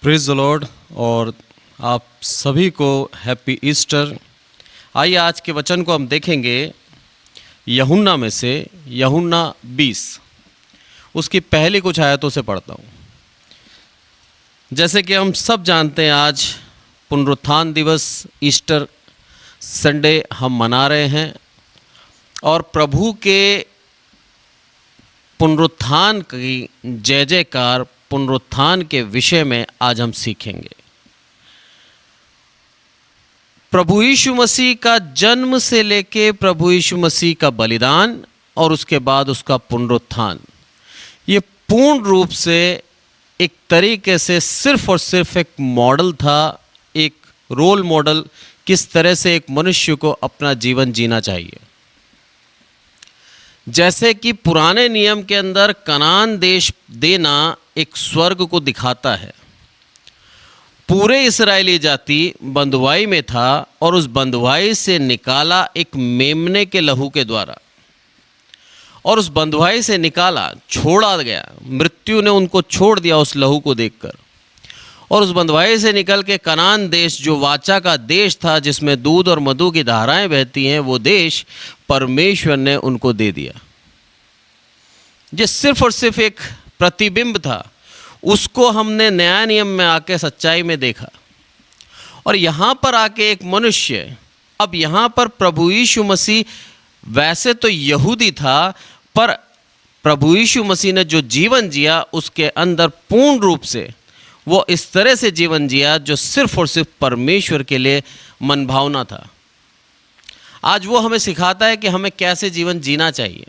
Praise the Lord और आप सभी को हैप्पी ईस्टर। आइए आज के वचन को हम देखेंगे यूहन्ना में से यूहन्ना 20 उसकी पहली कुछ आयतों से पढ़ता हूँ। जैसे कि हम सब जानते हैं आज पुनरुत्थान दिवस ईस्टर संडे हम मना रहे हैं और प्रभु के पुनरुत्थान की जय जयकार पुनरुत्थान के विषय में आज हम सीखेंगे। प्रभु यीशु मसीह का जन्म से लेके प्रभु यीशु मसीह का बलिदान और उसके बाद उसका पुनरुत्थान, ये पूर्ण रूप से एक तरीके से सिर्फ और सिर्फ एक मॉडल था, एक रोल मॉडल, किस तरह से एक मनुष्य को अपना जीवन जीना चाहिए। जैसे कि पुराने नियम के अंदर कनान देश देना एक स्वर्ग को दिखाता है। पूरे इस्राएली जाति बंधुआई में था और उस बंधुआई से निकाला एक मेमने के लहू के द्वारा, और उस बंधुआई से निकाला, छोड़ा गया, मृत्यु ने उनको छोड़ दिया उस लहू को देखकर। और उस बंधुआई से निकल के कनान देश जो वाचा का देश था, जिसमें दूध और मधु की धाराएं बहती हैं, वो देश परमेश्वर ने उनको दे दिया। ये सिर्फ और सिर्फ एक प्रतिबिंब था, उसको हमने नया नियम में आके सच्चाई में देखा। और यहाँ पर आके एक मनुष्य, अब यहाँ पर प्रभु यीशु मसीह वैसे तो यहूदी था, पर प्रभु यीशु मसीह ने जो जीवन जिया उसके अंदर पूर्ण रूप से वो इस तरह से जीवन जिया जो सिर्फ और सिर्फ परमेश्वर के लिए मनभावना था। आज वो हमें सिखाता है कि हमें कैसे जीवन जीना चाहिए।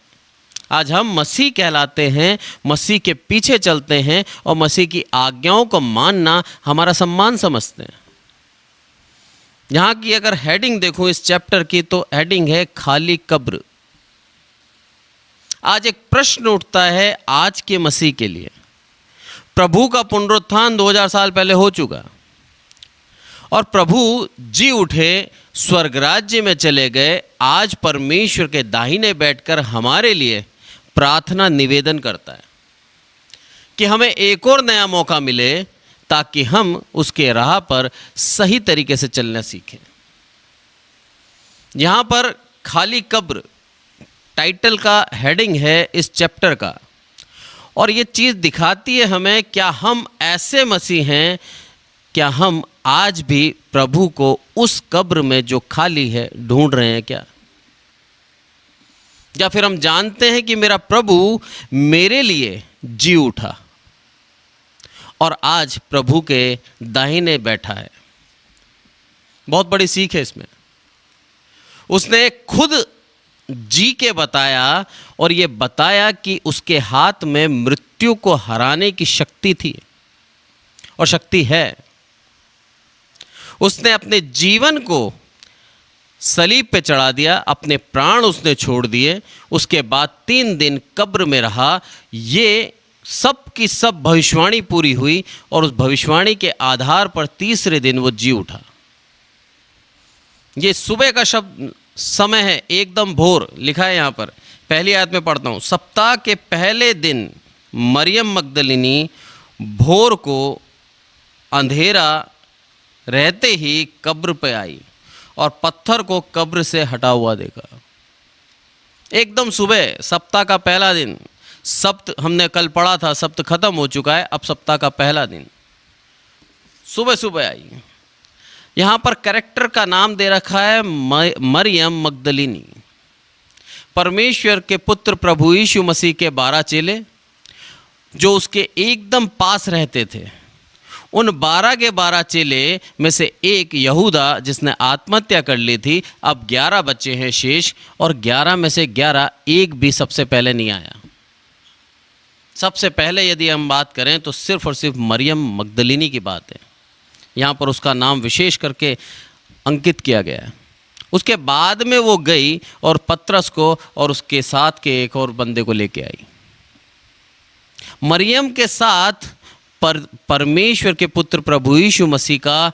आज हम मसीह कहलाते हैं, मसीह के पीछे चलते हैं और मसीह की आज्ञाओं को मानना हमारा सम्मान समझते हैं। यहाँ की अगर हेडिंग देखूं इस चैप्टर की, तो हेडिंग है खाली कब्र। आज एक प्रश्न उठता है आज के मसीह के लिए। प्रभु का पुनरुत्थान 2000 साल पहले हो चुका और प्रभु जी उठे, स्वर्ग राज्य में चले गए। आज परमेश्वर के दाहिने बैठकर हमारे लिए प्रार्थना निवेदन करता है कि हमें एक और नया मौका मिले ताकि हम उसके राह पर सही तरीके से चलना सीखें। यहाँ पर खाली कब्र टाइटल का हेडिंग है इस चैप्टर का, और ये चीज़ दिखाती है हमें क्या हम ऐसे मसीह हैं, क्या हम आज भी प्रभु को उस कब्र में जो खाली है ढूंढ रहे हैं क्या? या फिर हम जानते हैं कि मेरा प्रभु मेरे लिए जी उठा और आज प्रभु के दाहिने बैठा है। बहुत बड़ी सीख है इसमें। उसने खुद जी के बताया और ये बताया कि उसके हाथ में मृत्यु को हराने की शक्ति थी और शक्ति है। उसने अपने जीवन को सलीब पे चढ़ा दिया, अपने प्राण उसने छोड़ दिए। उसके बाद 3 दिन कब्र में रहा। ये सब की सब भविष्यवाणी पूरी हुई और उस भविष्यवाणी के आधार पर तीसरे दिन वो जी उठा। ये सुबह का शब्द समय है, एकदम भोर लिखा है यहाँ पर। पहली आयत में पढ़ता हूँ। सप्ताह के पहले दिन मरियम मगदलिनी भोर को अंधेरा रहते ही कब्र पे आई और पत्थर को कब्र से हटा हुआ देखा। एकदम सुबह, सप्ताह का पहला दिन। सप्त हमने कल पढ़ा था, सप्त खत्म हो चुका है, अब सप्ताह का पहला दिन सुबह सुबह आई। यहाँ पर कैरेक्टर का नाम दे रखा है मरियम मगदलिनी। परमेश्वर के पुत्र प्रभु यीशु मसीह के 12 चेले जो उसके एकदम पास रहते थे, उन 12 के 12 चेले में से एक यहूदा जिसने आत्महत्या कर ली थी। अब 11 बच्चे हैं शेष, और 11 में से 11 एक भी सबसे पहले नहीं आया। सबसे पहले यदि हम बात करें तो सिर्फ और सिर्फ मरियम मगदलिनी की बात है। यहाँ पर उसका नाम विशेष करके अंकित किया गया है। उसके बाद में वो गई और पतरस को और उसके साथ के एक और बंदे को लेके आई। मरियम के साथ परमेश्वर के पुत्र प्रभु यीशु मसीह का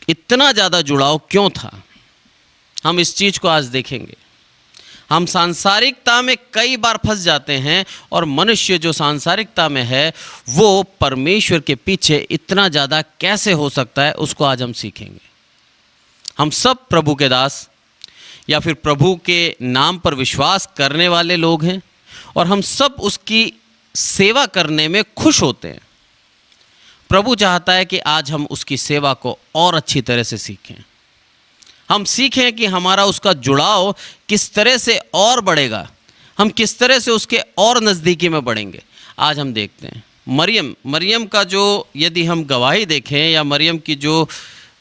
इतना ज़्यादा जुड़ाव क्यों था, हम इस चीज़ को आज देखेंगे। हम सांसारिकता में कई बार फंस जाते हैं और मनुष्य जो सांसारिकता में है वो परमेश्वर के पीछे इतना ज़्यादा कैसे हो सकता है, उसको आज हम सीखेंगे। हम सब प्रभु के दास या फिर प्रभु के नाम पर विश्वास करने वाले लोग हैं और हम सब उसकी सेवा करने में खुश होते हैं। प्रभु चाहता है कि आज हम उसकी सेवा को और अच्छी तरह से सीखें। हम सीखें कि हमारा उसका जुड़ाव किस तरह से और बढ़ेगा, हम किस तरह से उसके और नज़दीकी में बढ़ेंगे। आज हम देखते हैं मरियम का जो, यदि हम गवाही देखें या मरियम की जो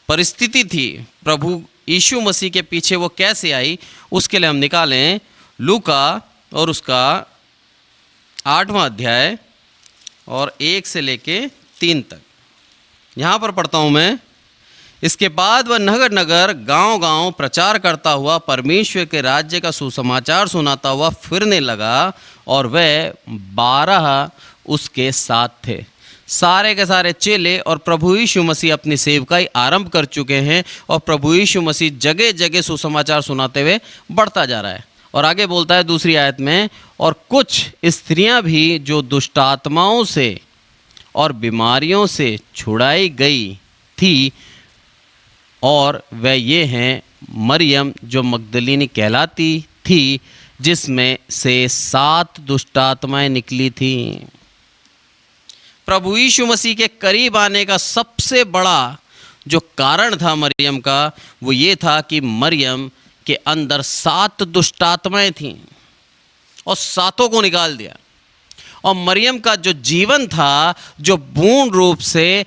परिस्थिति थी प्रभु यीशु मसीह के पीछे वो कैसे आई, उसके लिए हम निकालें लूका और उसका 8वां अध्याय और 1 से लेके 3 तक। यहाँ पर पढ़ता हूँ मैं। इसके बाद वह नगर नगर गांव-गांव प्रचार करता हुआ परमेश्वर के राज्य का सुसमाचार सुनाता हुआ फिरने लगा और वह 12 उसके साथ थे। सारे के सारे चेले और प्रभु यीशु मसीह अपनी सेवकाई आरंभ कर चुके हैं और प्रभु यीशु मसीह जगह जगह सुसमाचार सुनाते हुए बढ़ता जा रहा है। और आगे बोलता है दूसरी आयत में, और कुछ स्त्रियां भी जो दुष्ट आत्माओं से और बीमारियों से छुड़ाई गई थी, और वह ये हैं मरियम जो मगदलीनी कहलाती थी, जिसमें से 7 दुष्ट आत्माएं निकली थीं। प्रभु यीशु मसीह के करीब आने का सबसे बड़ा जो कारण था मरियम का, वो ये था कि मरियम के अंदर 7 दुष्ट आत्माएं थीं और 7 को निकाल दिया। और मरियम का जो जीवन था, जो पूर्ण रूप से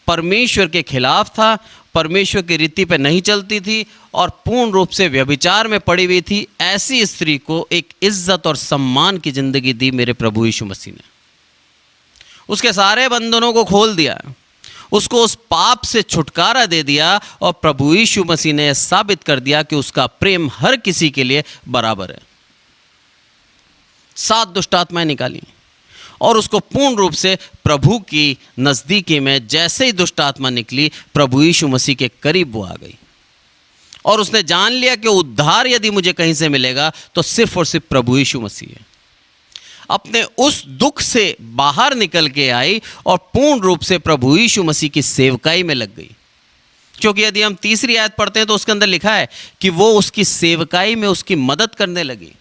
परमेश्वर के खिलाफ था, परमेश्वर की रीति पे नहीं चलती थी और पूर्ण रूप से व्यभिचार में पड़ी हुई थी, ऐसी स्त्री को एक इज्जत और सम्मान की ज़िंदगी दी मेरे प्रभु यीशु मसीह ने। उसके सारे बंधनों को खोल दिया, उसको उस पाप से छुटकारा दे दिया और प्रभु यीशु मसीह ने साबित कर दिया कि उसका प्रेम हर किसी के लिए बराबर है। 7 दुष्ट आत्माएं निकाली और उसको पूर्ण रूप से प्रभु की नज़दीकी में, जैसे ही दुष्ट आत्मा निकली, प्रभु यीशु मसीह के करीब वो आ गई और उसने जान लिया कि उद्धार यदि मुझे कहीं से मिलेगा तो सिर्फ और सिर्फ प्रभु यीशु मसीह है। अपने उस दुख से बाहर निकल के आई और पूर्ण रूप से प्रभु यीशु मसीह की सेवकाई में लग गई। क्योंकि यदि हम तीसरी आयत पढ़ते हैं तो उसके अंदर लिखा है कि वो उसकी सेवकाई में उसकी मदद करने लगी।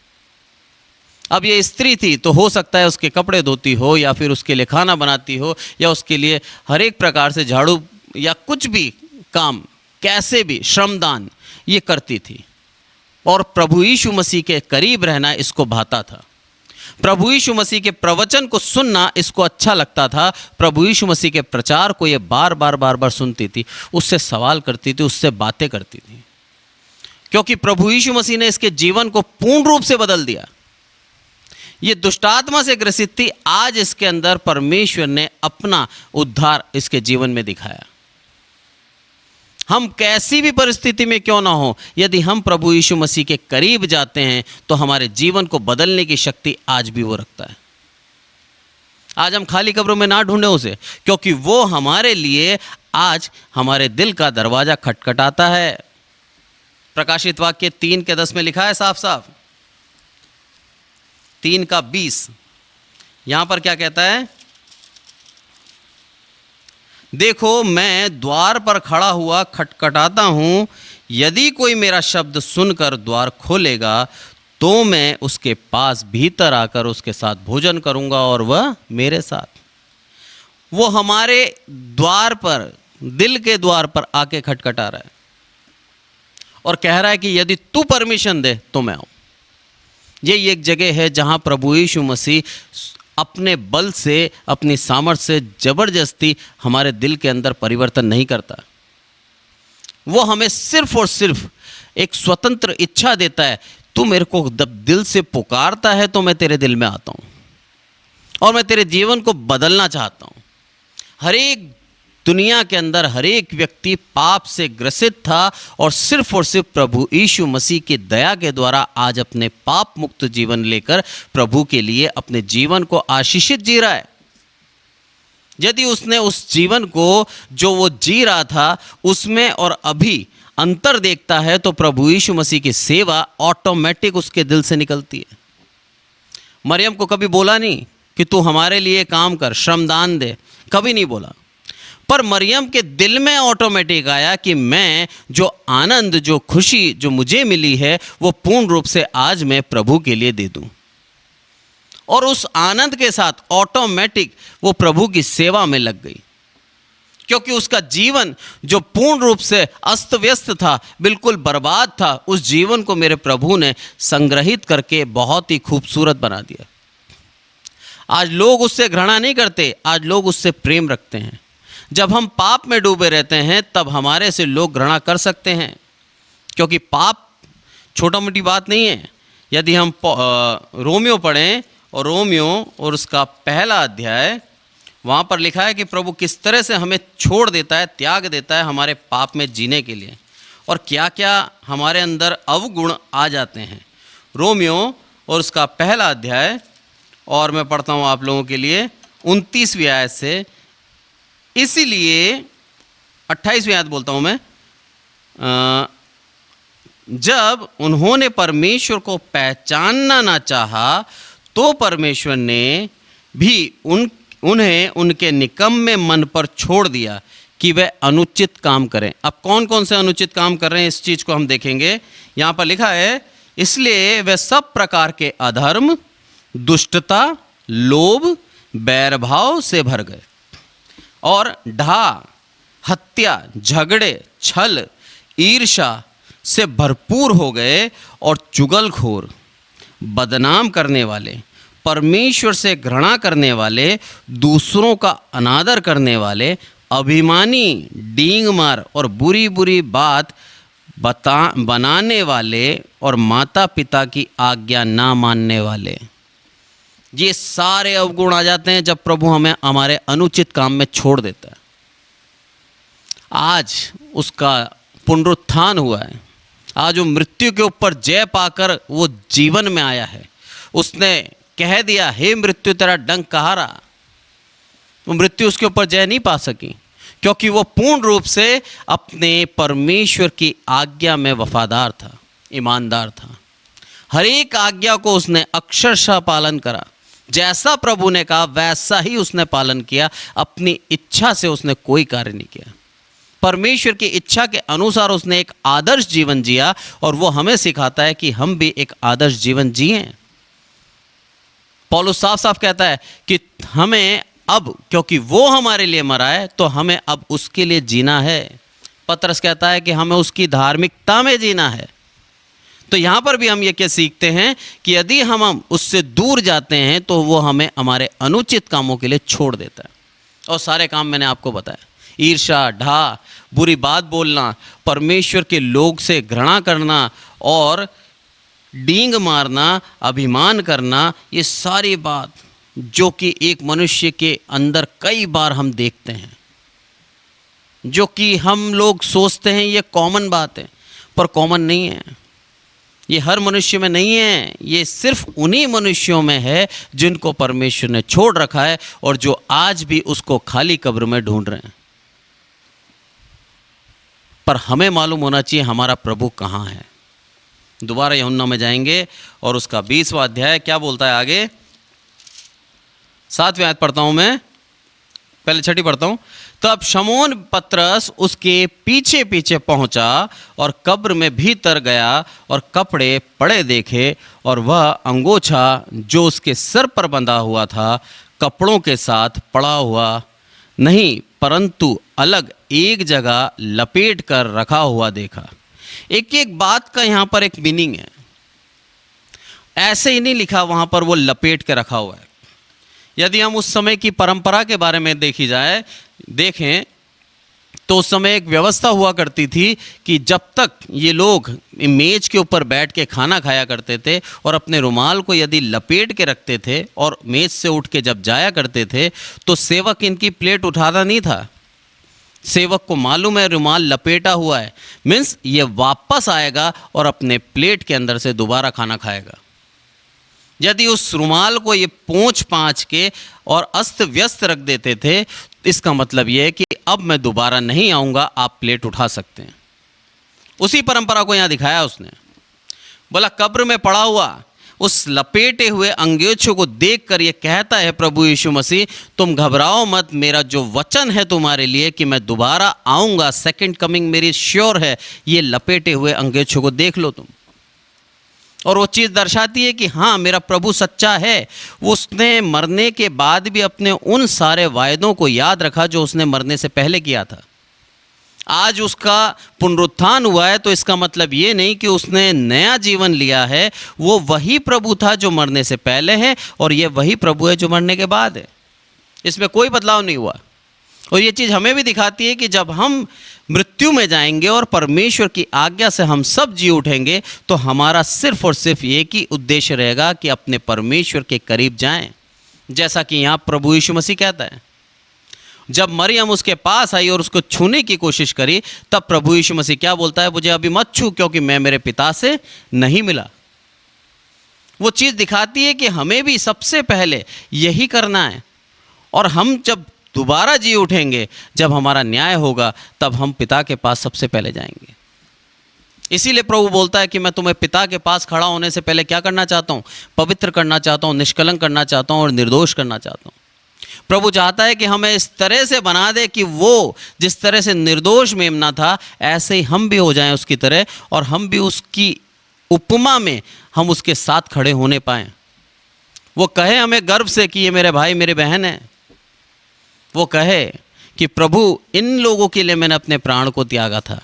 अब ये स्त्री थी तो हो सकता है उसके कपड़े धोती हो या फिर उसके लिए खाना बनाती हो या उसके लिए हर एक प्रकार से झाड़ू या कुछ भी काम, कैसे भी श्रमदान ये करती थी। और प्रभु यीशु मसीह के करीब रहना इसको भाता था। प्रभु यीशु मसीह के प्रवचन को सुनना इसको अच्छा लगता था। प्रभु यीशु मसीह के प्रचार को ये बार बार सुनती थी, उससे सवाल करती थी, उससे बातें करती थी, क्योंकि प्रभु यीशु मसीह ने इसके जीवन को पूर्ण रूप से बदल दिया। ये दुष्टात्मा से ग्रसित थी, आज इसके अंदर परमेश्वर ने अपना उद्धार इसके जीवन में दिखाया। हम कैसी भी परिस्थिति में क्यों ना हो, यदि हम प्रभु यीशु मसीह के करीब जाते हैं तो हमारे जीवन को बदलने की शक्ति आज भी वो रखता है। आज हम खाली कब्रों में ना ढूंढें उसे, क्योंकि वो हमारे लिए आज हमारे दिल का दरवाजा खटखटाता है। प्रकाशित वाक्य 3:10 में लिखा है साफ साफ, 3:20, यहां पर क्या कहता है? देखो मैं द्वार पर खड़ा हुआ खटखटाता हूँ, यदि कोई मेरा शब्द सुनकर द्वार खोलेगा तो मैं उसके पास भीतर आकर उसके साथ भोजन करूँगा और वह मेरे साथ। वो हमारे द्वार पर, दिल के द्वार पर आके खटखटा रहा है और कह रहा है कि यदि तू परमिशन दे तो मैं आऊँ। ये एक जगह है जहाँ प्रभु यीशु मसीह अपने बल से, अपनी सामर्थ्य से जबरदस्ती हमारे दिल के अंदर परिवर्तन नहीं करता। वो हमें सिर्फ और सिर्फ एक स्वतंत्र इच्छा देता है। तू मेरे को दिल से पुकारता है तो मैं तेरे दिल में आता हूँ और मैं तेरे जीवन को बदलना चाहता हूँ। हर एक दुनिया के अंदर हर एक व्यक्ति पाप से ग्रसित था और सिर्फ प्रभु यीशु मसीह की दया के द्वारा आज अपने पाप मुक्त जीवन लेकर प्रभु के लिए अपने जीवन को आशीषित जी रहा है। यदि उसने उस जीवन को जो वो जी रहा था उसमें और अभी अंतर देखता है तो प्रभु यीशु मसीह की सेवा ऑटोमेटिक उसके दिल से निकलती है। मरियम को कभी बोला नहीं कि तू हमारे लिए काम कर, श्रमदान दे, कभी नहीं बोला। पर मरियम के दिल में ऑटोमेटिक आया कि मैं जो आनंद, जो खुशी जो मुझे मिली है वो पूर्ण रूप से आज मैं प्रभु के लिए दे दूं। और उस आनंद के साथ ऑटोमेटिक वो प्रभु की सेवा में लग गई, क्योंकि उसका जीवन जो पूर्ण रूप से अस्त व्यस्त था, बिल्कुल बर्बाद था, उस जीवन को मेरे प्रभु ने संग्रहित करके बहुत ही खूबसूरत बना दिया। आज लोग उससे घृणा नहीं करते, आज लोग उससे प्रेम रखते हैं। जब हम पाप में डूबे रहते हैं तब हमारे से लोग घृणा कर सकते हैं, क्योंकि पाप छोटा मोटी बात नहीं है। यदि हम रोमियो पढ़ें, और रोमियो और उसका पहला अध्याय, वहाँ पर लिखा है कि प्रभु किस तरह से हमें छोड़ देता है, त्याग देता है हमारे पाप में जीने के लिए, और क्या क्या हमारे अंदर अवगुण आ जाते हैं। रोमियो और उसका पहला अध्याय, और मैं पढ़ता हूँ आप लोगों के लिए 29वीं आयत से, इसीलिए 28वीं आयत बोलता हूँ मैं। जब उन्होंने परमेश्वर को पहचानना ना चाहा तो परमेश्वर ने भी उन्हें उनके निकम्मे मन पर छोड़ दिया कि वे अनुचित काम करें। अब कौन कौन से अनुचित काम कर रहे हैं इस चीज़ को हम देखेंगे। यहाँ पर लिखा है, इसलिए वे सब प्रकार के अधर्म, दुष्टता, लोभ, बैरभाव से भर गए और ढा, हत्या, झगड़े, छल, ईर्ष्या से भरपूर हो गए और चुगलखोर, बदनाम करने वाले, परमेश्वर से घृणा करने वाले, दूसरों का अनादर करने वाले, अभिमानी, डींग मार और बुरी बुरी बात बनाने वाले और माता पिता की आज्ञा ना मानने वाले। ये सारे अवगुण आ जाते हैं जब प्रभु हमें हमारे अनुचित काम में छोड़ देता है। आज उसका पुनरुत्थान हुआ है, आज वो मृत्यु के ऊपर जय पाकर वो जीवन में आया है। उसने कह दिया, हे मृत्यु तेरा डंक कहाँ रहा। वो मृत्यु उसके ऊपर जय नहीं पा सकी, क्योंकि वो पूर्ण रूप से अपने परमेश्वर की आज्ञा में वफादार था, ईमानदार था। हर एक आज्ञा को उसने अक्षरशः पालन करा। जैसा प्रभु ने कहा वैसा ही उसने पालन किया। अपनी इच्छा से उसने कोई कार्य नहीं किया। परमेश्वर की इच्छा के अनुसार उसने एक आदर्श जीवन जिया, और वो हमें सिखाता है कि हम भी एक आदर्श जीवन जिएं। पौलुस साफ साफ कहता है कि हमें अब, क्योंकि वो हमारे लिए मरा है, तो हमें अब उसके लिए जीना है। पतरस कहता है कि हमें उसकी धार्मिकता में जीना है। तो यहाँ पर भी हम ये क्या सीखते हैं कि यदि हम उससे दूर जाते हैं तो वो हमें हमारे अनुचित कामों के लिए छोड़ देता है। और सारे काम मैंने आपको बताया, ईर्ष्या, ढा, बुरी बात बोलना, परमेश्वर के लोग से घृणा करना और डींग मारना, अभिमान करना, ये सारी बात जो कि एक मनुष्य के अंदर कई बार हम देखते हैं, जो कि हम लोग सोचते हैं ये कॉमन बात है, पर कॉमन नहीं है। ये हर मनुष्य में नहीं है, ये सिर्फ उन्हीं मनुष्यों में है जिनको परमेश्वर ने छोड़ रखा है और जो आज भी उसको खाली कब्र में ढूंढ रहे हैं। पर हमें मालूम होना चाहिए हमारा प्रभु कहाँ है। दोबारा यूहन्ना में जाएंगे और उसका 20वां अध्याय क्या बोलता है आगे। 7वीं आयत पढ़ता हूं मैं, पहले 6 पढ़ता हूं। तब शमौन पतरस उसके पीछे पीछे पहुंचा और कब्र में भीतर गया और कपड़े पड़े देखे, और वह अंगोछा जो उसके सर पर बंधा हुआ था कपड़ों के साथ पड़ा हुआ नहीं, परंतु अलग एक जगह लपेट कर रखा हुआ देखा। एक एक बात का यहाँ पर एक मीनिंग है। ऐसे ही नहीं लिखा वहाँ पर वो लपेट के रखा हुआ है। यदि हम उस समय की परंपरा के बारे में देखें तो उस समय एक व्यवस्था हुआ करती थी कि जब तक ये लोग मेज के ऊपर बैठ के खाना खाया करते थे और अपने रुमाल को यदि लपेट के रखते थे और मेज से उठ के जब जाया करते थे, तो सेवक इनकी प्लेट उठाता नहीं था। सेवक को मालूम है रुमाल लपेटा हुआ है, मीन्स ये वापस आएगा और अपने प्लेट के अंदर से दोबारा खाना खाएगा। यदि उस रुमाल को ये पोंछ पाँच के और अस्त व्यस्त रख देते थे, इसका मतलब ये है कि अब मैं दोबारा नहीं आऊँगा, आप प्लेट उठा सकते हैं। उसी परंपरा को यहाँ दिखाया उसने। बोला कब्र में पड़ा हुआ उस लपेटे हुए अंगोछे को देखकर ये कहता है प्रभु यीशु मसीह, तुम घबराओ मत, मेरा जो वचन है तुम्हारे लिए कि मैं दोबारा आऊँगा, सेकंड कमिंग मेरी श्योर है। ये लपेटे हुए अंगोछे को देख लो तुम। और वो चीज़ दर्शाती है कि हाँ, मेरा प्रभु सच्चा है। उसने मरने के बाद भी अपने उन सारे वायदों को याद रखा जो उसने मरने से पहले किया था। आज उसका पुनरुत्थान हुआ है, तो इसका मतलब ये नहीं कि उसने नया जीवन लिया है। वो वही प्रभु था जो मरने से पहले है, और ये वही प्रभु है जो मरने के बाद है। इसमें कोई बदलाव नहीं हुआ। और ये चीज़ हमें भी दिखाती है कि जब हम मृत्यु में जाएंगे और परमेश्वर की आज्ञा से हम सब जी उठेंगे, तो हमारा सिर्फ और सिर्फ एक ही उद्देश्य रहेगा कि अपने परमेश्वर के करीब जाएं। जैसा कि यहाँ प्रभु यीशु मसीह कहता है, जब मरियम उसके पास आई और उसको छूने की कोशिश करी, तब प्रभु यीशु मसीह क्या बोलता है, मुझे अभी मत छू, क्योंकि मैं मेरे पिता से नहीं मिला। वो चीज़ दिखाती है कि हमें भी सबसे पहले यही करना है। और हम जब दोबारा जी उठेंगे, जब हमारा न्याय होगा, तब हम पिता के पास सबसे पहले जाएंगे। इसीलिए प्रभु बोलता है कि मैं तुम्हें पिता के पास खड़ा होने से पहले क्या करना चाहता हूँ, पवित्र करना चाहता हूँ, निष्कलंक करना चाहता हूँ और निर्दोष करना चाहता हूँ। प्रभु चाहता है कि हमें इस तरह से बना दे कि वो जिस तरह से निर्दोष मेमना था, ऐसे ही हम भी हो जाएं उसकी तरह, और हम भी उसकी उपमा में हम उसके साथ खड़े होने पाएं। वो कहे हमें गर्व से कि ये मेरे भाई मेरे बहन हैं। वो कहे कि प्रभु, इन लोगों के लिए मैंने अपने प्राण को त्यागा था,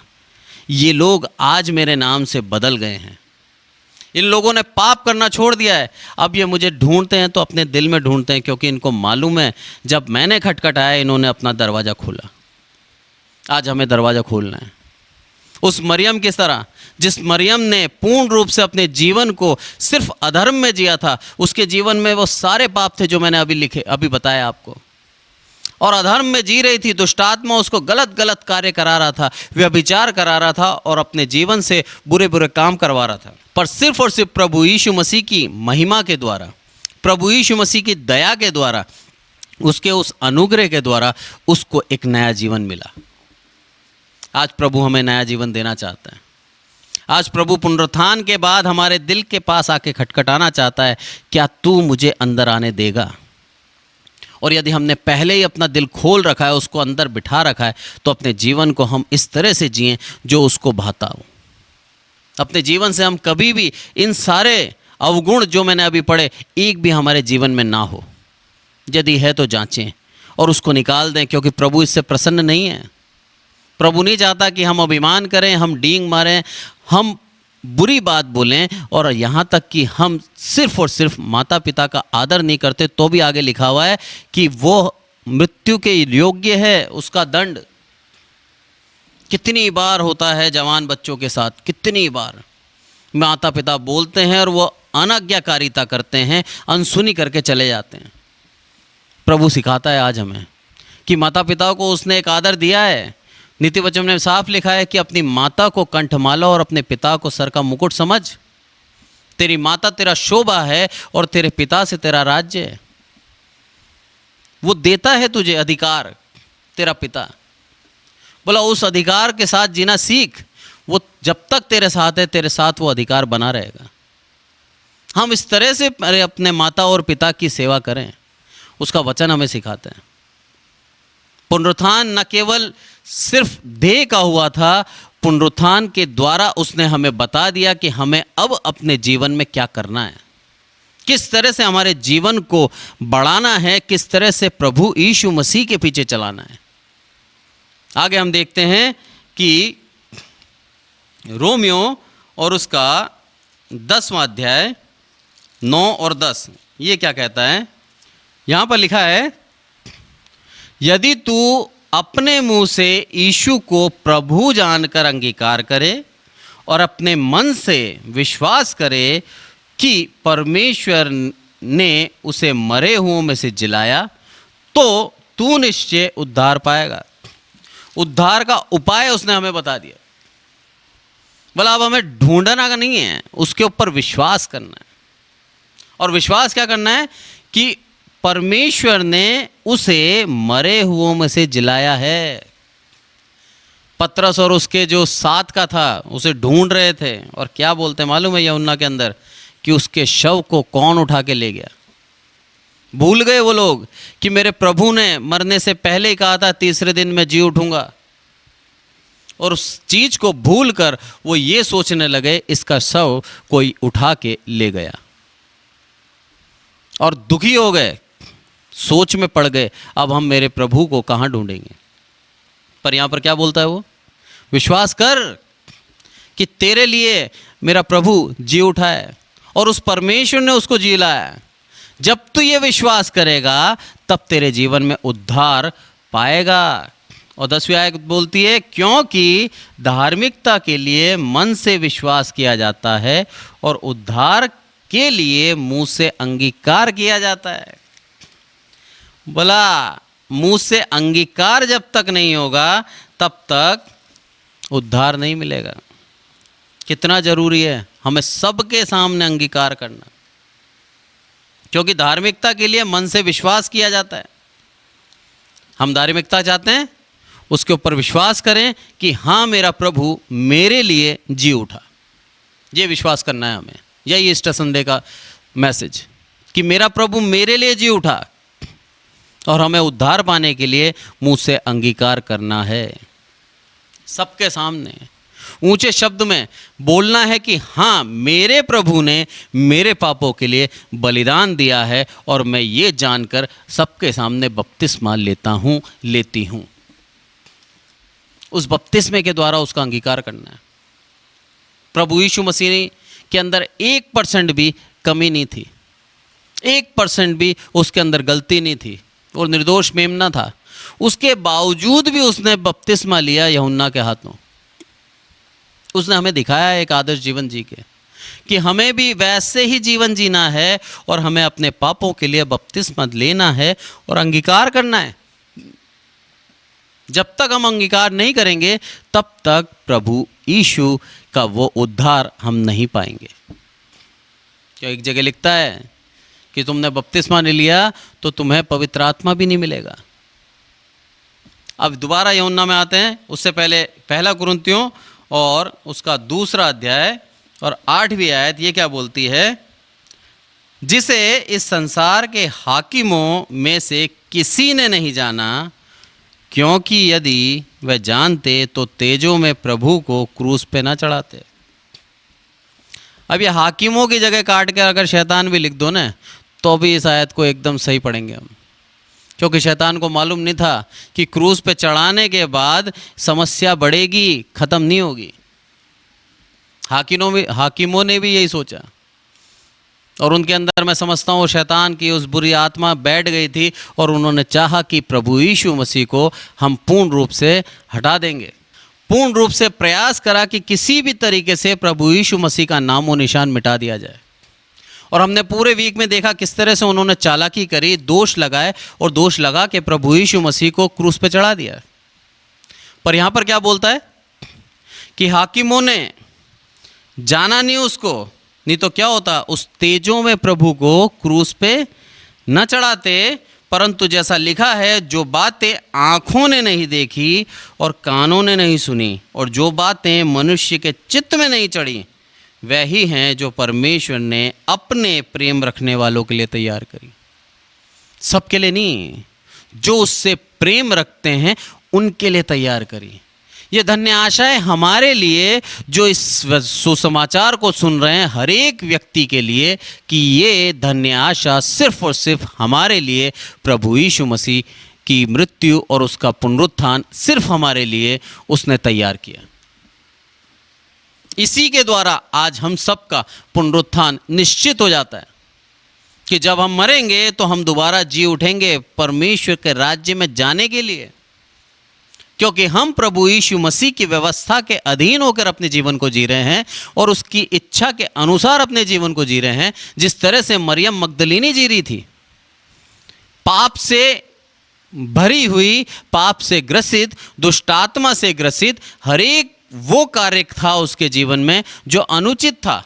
ये लोग आज मेरे नाम से बदल गए हैं। इन लोगों ने पाप करना छोड़ दिया है। अब ये मुझे ढूंढते हैं तो अपने दिल में ढूंढते हैं, क्योंकि इनको मालूम है जब मैंने खटखटाया इन्होंने अपना दरवाज़ा खोला। आज हमें दरवाज़ा खोलना है उस मरियम की तरह, जिस मरियम ने पूर्ण रूप से अपने जीवन को सिर्फ अधर्म में जिया था। उसके जीवन में वो सारे पाप थे जो मैंने अभी बताया आपको, और अधर्म में जी रही थी। दुष्टात्मा उसको गलत गलत कार्य करा रहा था, व्यभिचार करा रहा था और अपने जीवन से बुरे बुरे काम करवा रहा था। पर सिर्फ और सिर्फ प्रभु यीशु मसीह की महिमा के द्वारा, प्रभु यीशु मसीह की दया के द्वारा, उसके उस अनुग्रह के द्वारा उसको एक नया जीवन मिला। आज प्रभु हमें नया जीवन देना चाहता है। आज प्रभु पुनरुत्थान के बाद हमारे दिल के पास आके खटखटाना चाहता है, क्या तू मुझे अंदर आने देगा? और यदि हमने पहले ही अपना दिल खोल रखा है, उसको अंदर बिठा रखा है, तो अपने जीवन को हम इस तरह से जिएं जो उसको भाता हो। अपने जीवन से हम कभी भी इन सारे अवगुण जो मैंने अभी पढ़े, एक भी हमारे जीवन में ना हो। यदि है तो जांचें और उसको निकाल दें, क्योंकि प्रभु इससे प्रसन्न नहीं है। प्रभु नहीं चाहता कि हम अभिमान करें, हम डींग मारें, हम बुरी बात बोलें, और यहाँ तक कि हम सिर्फ और सिर्फ माता पिता का आदर नहीं करते। तो भी आगे लिखा हुआ है कि वो मृत्यु के योग्य है, उसका दंड। कितनी बार होता है जवान बच्चों के साथ, कितनी बार माता पिता बोलते हैं और वो अनाज्ञाकारिता करते हैं, अनसुनी करके चले जाते हैं। प्रभु सिखाता है आज हमें कि माता पिता को उसने एक आदर दिया है। नीति वचन में साफ लिखा है कि अपनी माता को कंठमाला और अपने पिता को सर का मुकुट समझ। तेरी माता तेरा शोभा है और तेरे पिता से तेरा राज्य है। वो देता है तुझे अधिकार, तेरा पिता। बोला उस अधिकार के साथ जीना सीख। वो जब तक तेरे साथ है, तेरे साथ वो अधिकार बना रहेगा। हम इस तरह से अपने माता और पिता की सेवा करें, उसका वचन हमें सिखाता है। पुनरुत्थान न केवल सिर्फ देह का हुआ था, पुनरुत्थान के द्वारा उसने हमें बता दिया कि हमें अब अपने जीवन में क्या करना है, किस तरह से हमारे जीवन को बढ़ाना है, किस तरह से प्रभु यीशु मसीह के पीछे चलाना है। आगे हम देखते हैं कि रोमियो और उसका 10वां अध्याय 9 और 10 ये क्या कहता है। यहाँ पर लिखा है, यदि तू अपने मुंह से यीशु को प्रभु जानकर अंगीकार करे और अपने मन से विश्वास करे कि परमेश्वर ने उसे मरे हुओं में से जिलाया, तो तू निश्चय उद्धार पाएगा। उद्धार का उपाय उसने हमें बता दिया। बोला अब हमें ढूंढना का नहीं है, उसके ऊपर विश्वास करना है। और विश्वास क्या करना है कि परमेश्वर ने उसे मरे हुओं में से जिलाया है। पतरस और उसके जो साथ का था उसे ढूंढ रहे थे, और क्या बोलते हैं मालूम है यूहन्ना के अंदर, कि उसके शव को कौन उठा के ले गया। भूल गए वो लोग कि मेरे प्रभु ने मरने से पहले ही कहा था तीसरे दिन मैं जी उठूंगा, और उस चीज को भूल कर वो ये सोचने लगे इसका शव कोई उठा के ले गया, और दुखी हो गए, सोच में पड़ गए अब हम मेरे प्रभु को कहाँ ढूंढेंगे। पर यहाँ पर क्या बोलता है वो, विश्वास कर कि तेरे लिए मेरा प्रभु जी उठा है और उस परमेश्वर ने उसको जी लाया। जब तू ये विश्वास करेगा तब तेरे जीवन में उद्धार पाएगा। और 10वीं आयत बोलती है, क्योंकि धार्मिकता के लिए मन से विश्वास किया जाता है और उद्धार के लिए मुंह से अंगीकार किया जाता है। बोला मुंह से अंगीकार जब तक नहीं होगा तब तक उद्धार नहीं मिलेगा। कितना जरूरी है हमें सबके सामने अंगीकार करना, क्योंकि धार्मिकता के लिए मन से विश्वास किया जाता है। हम धार्मिकता चाहते हैं, उसके ऊपर विश्वास करें कि हाँ मेरा प्रभु मेरे लिए जी उठा। ये विश्वास करना है हमें, यही ईस्टर संडे का मैसेज, कि मेरा प्रभु मेरे लिए जी उठा, और हमें उद्धार पाने के लिए मुंह से अंगीकार करना है। सबके सामने ऊंचे शब्द में बोलना है कि हाँ मेरे प्रभु ने मेरे पापों के लिए बलिदान दिया है, और मैं ये जानकर सबके सामने बपतिस्मा लेता हूँ, लेती हूँ। उस बपतिस्मे के द्वारा उसका अंगीकार करना है। प्रभु यीशु मसीह के अंदर 1% भी कमी नहीं थी, 1% भी उसके अंदर गलती नहीं थी, और निर्दोष मेमना था। उसके बावजूद भी उसने बपतिस्मा लिया यूहन्ना के हाथों। उसने हमें दिखाया एक आदर्श जीवन जी के, कि हमें भी वैसे ही जीवन जीना है, और हमें अपने पापों के लिए बपतिस्मा लेना है और अंगीकार करना है। जब तक हम अंगीकार नहीं करेंगे तब तक प्रभु यीशु का वो उद्धार हम नहीं पाएंगे। क्या एक जगह लिखता है कि तुमने बपतिस्मा नहीं लिया तो तुम्हें पवित्र आत्मा भी नहीं मिलेगा। अब दोबारा यूहन्ना में आते हैं, उससे पहले पहला कुरिन्थियों और उसका 2 अध्याय और 8वीं आयत ये क्या बोलती है, जिसे इस संसार के हाकिमों में से किसी ने नहीं जाना, क्योंकि यदि वह जानते तो तेजों में प्रभु को क्रूस पे ना चढ़ाते। अब ये हाकिमों की जगह काट के अगर शैतान भी लिख दो ना, तो भी इस आयत को एकदम सही पढ़ेंगे हम, क्योंकि शैतान को मालूम नहीं था कि क्रूस पे चढ़ाने के बाद समस्या बढ़ेगी, ख़त्म नहीं होगी। हाकिमों ने भी यही सोचा, और उनके अंदर मैं समझता हूँ शैतान की उस बुरी आत्मा बैठ गई थी, और उन्होंने चाहा कि प्रभु यीशु मसीह को हम पूर्ण रूप से हटा देंगे। पूर्ण रूप से प्रयास करा कि किसी भी तरीके से प्रभु यीशु मसीह का नामो निशान मिटा दिया जाए। और हमने पूरे वीक में देखा किस तरह से उन्होंने चालाकी करी, दोष लगाए, और दोष लगा के प्रभु यीशु मसीह को क्रूस पे चढ़ा दिया। पर यहाँ पर क्या बोलता है कि हाकिमों ने जाना नहीं उसको, नहीं तो क्या होता, उस तेजों में प्रभु को क्रूस पे न चढ़ाते। परंतु जैसा लिखा है, जो बातें आँखों ने नहीं देखी और कानों ने नहीं सुनी, और जो बातें मनुष्य के चित्त में नहीं चढ़ी, वही हैं जो परमेश्वर ने अपने प्रेम रखने वालों के लिए तैयार करी। सबके लिए नहीं, जो उससे प्रेम रखते हैं उनके लिए तैयार करी। ये धन्य आशा है हमारे लिए, जो इस सुसमाचार को सुन रहे हैं, हर एक व्यक्ति के लिए, कि ये धन्य आशा सिर्फ और सिर्फ हमारे लिए प्रभु यीशु मसीह की मृत्यु और उसका पुनरुत्थान सिर्फ हमारे लिए उसने तैयार किया। इसी के द्वारा आज हम सबका पुनरुत्थान निश्चित हो जाता है, कि जब हम मरेंगे तो हम दोबारा जी उठेंगे परमेश्वर के राज्य में जाने के लिए, क्योंकि हम प्रभु यीशु मसीह की व्यवस्था के अधीन होकर अपने जीवन को जी रहे हैं, और उसकी इच्छा के अनुसार अपने जीवन को जी रहे हैं। जिस तरह से मरियम मगदलीनी जी रही थी, पाप से भरी हुई, पाप से ग्रसित, दुष्टात्मा से ग्रसित, हर एक वो कार्य था उसके जीवन में जो अनुचित था,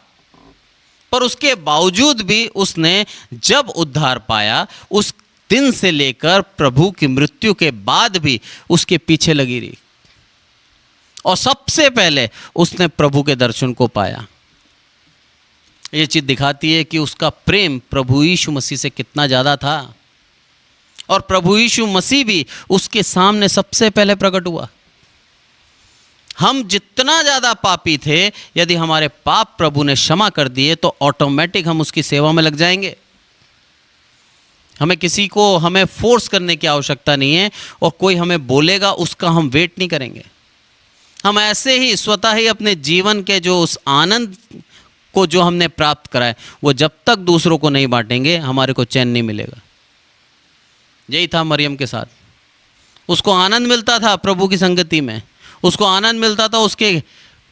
पर उसके बावजूद भी उसने जब उद्धार पाया, उस दिन से लेकर प्रभु की मृत्यु के बाद भी उसके पीछे लगी रही। और सबसे पहले उसने प्रभु के दर्शन को पाया। ये चीज़ दिखाती है कि उसका प्रेम प्रभु यीशु मसीह से कितना ज़्यादा था, और प्रभु यीशु मसीह भी उसके सामने सबसे पहले प्रकट हुआ। हम जितना ज़्यादा पापी थे, यदि हमारे पाप प्रभु ने क्षमा कर दिए तो ऑटोमेटिक हम उसकी सेवा में लग जाएंगे। हमें किसी को हमें फोर्स करने की आवश्यकता नहीं है, और कोई हमें बोलेगा उसका हम वेट नहीं करेंगे। हम ऐसे ही स्वतः ही अपने जीवन के जो उस आनंद को जो हमने प्राप्त करा है, वो जब तक दूसरों को नहीं बांटेंगे हमारे को चैन नहीं मिलेगा। यही था मरियम के साथ। उसको आनंद मिलता था प्रभु की संगति में, उसको आनंद मिलता था उसके